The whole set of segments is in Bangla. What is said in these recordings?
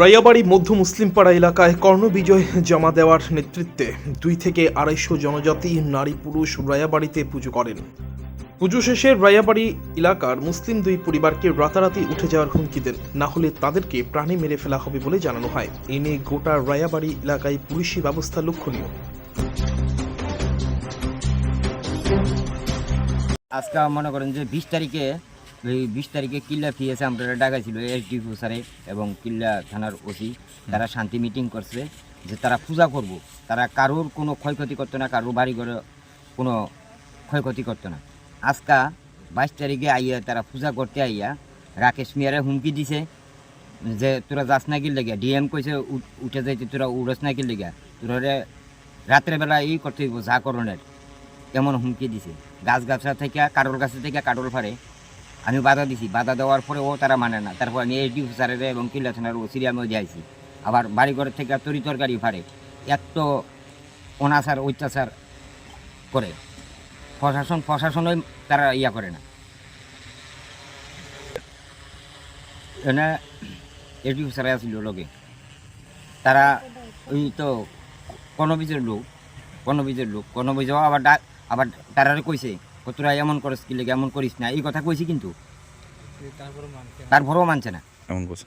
রায়াবাড়ী মধ্য মুসলিমপাড়া এলাকায় কর্ণবিজয় জমা দেওয়ার নেতৃত্বে 2 থেকে 250 জনজাতি নারী পুরুষ রায়াবাড়িতে পুজো করেন। পুজো শেষে রায়াবাড়ী এলাকার মুসলিম 2 পরিবারকে রাতারাতি উঠে যাওয়ার হুমকি দেন, না হলে তাদেরকে প্রাণে মেরে ফেলা হবে বলে জানানো হয়। এ নিয়ে গোটা রায়াবাড়ী এলাকায় পুলিশি ব্যবস্থা লক্ষণীয়। আজকে মনে করেন যে 20 তারিখে কিল্লা পিএসে আমরা ডাকাইছিল এসডিপিও স্যারে এবং কিল্লা থানার ওসি। তারা শান্তি মিটিং করছে যে তারা পূজা করব, তারা কারোর কোনো ক্ষয়ক্ষতি করতো না, কারোর বাড়ি ঘরে কোনো ক্ষয়ক্ষতি করতো না। আজকে 22 তারিখে আইয়া তারা পূজা করতে আইয়া রাকেশ মিয়ারে হুমকি দিছে যে তোরা যাস না কি লেগে, ডিএম কইছে উঠে যাইতে তোরা উড়স না কি লেগে, তোরা রাত্রেবেলা এই করতে হইব যা করণের, এমন হুমকি দিছে। গাছগাছরা থেকে কারোর কাছে থেকে কারোর ফারে আমি বাধা দিছি, বাধা দেওয়ার পরেও তারা মানে না। তারপর আমি এসডি স্যারের এবং কিল্লা থানার ওসিরে আমিও যাইছি। আবার বাড়িঘরের থেকে তরি তরকারি ফারে, এত অনাচার অত্যাচার করে প্রশাসনই তারা ইয়া করে না। এনে এসডি স্যারে আসছিল লোকে, তারা ওই তো কর্ণবীজের লোক আবার তারা কইছে তোরা এমন করিস কি লেগে, এমন করিস না, এই কথা কইছি, কিন্তু তারপরেও মানছে না। এমন বলছে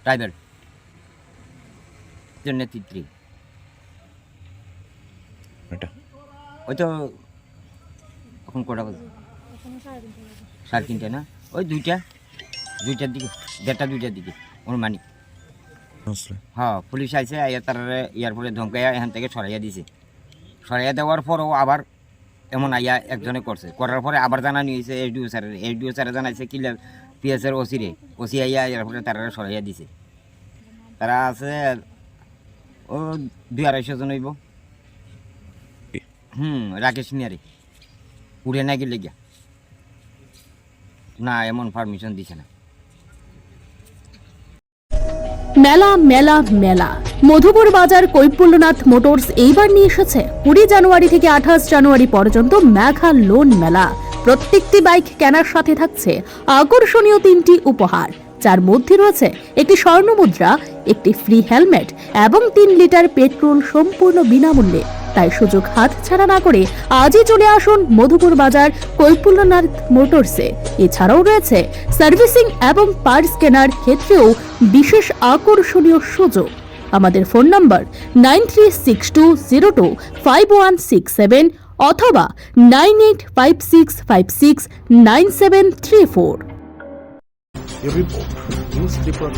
ট্রাইবেল নেতৃত্বে এটা ওই তো এখন কটা বলছে 3:30 না, ওই 2টার দিকে, 1:30-2টার দিকে অনুমানিক। হ্যাঁ, পুলিশ আইসে আইয়া তারা এয়ারপোর্টে ধমকাইয়া এখান থেকে সরাইয়া দিছে। সরাইয়া দেওয়ার পরও আবার এমন আইয়া একজনে করছে, করার পরে আবার জানানি হয়েছে এসডিও স্যারে জানাইছে কিল্লা পিএসের ওসি আইয়া এয়ারপোর্টে তারা সরাইয়া দিছে। তারা আছে ও 200-250 জন হইব। রাকেশ মিয়ারে উড়ে না গেলে গিয়া না, এমন পারমিশন দিছে না। মেলা মেলা মেলা মধুপুর বাজার কৈপুল্যনাথ মোটরস এইবার নিয়ে এসেছে 20 জানুয়ারি থেকে 28 জানুয়ারি পর্যন্ত মেঘা লোন মেলা। প্রত্যেকটি বাইক কেনার সাথে থাকছে আকর্ষণীয় 3টি উপহার, যার মধ্যে রয়েছে একটি স্বর্ণ মুদ্রা, একটি ফ্রি হেলমেট এবং 3 লিটার পেট্রোল সম্পূর্ণ বিনামূল্যে। তাই সুযোগ হাতছাড়া না করে আজই চলে আসুন মধুপুর বাজার কৈপুল্যনাথ মোটরসে। এছাড়াও রয়েছে সার্ভিসিং এবং পার্টস কেনার ক্ষেত্রেও বিশেষ আকর্ষণীয় সুযোগ। আমাদের ফোন নম্বর 9362025167 অথবা 9856569734। Report news Tripura.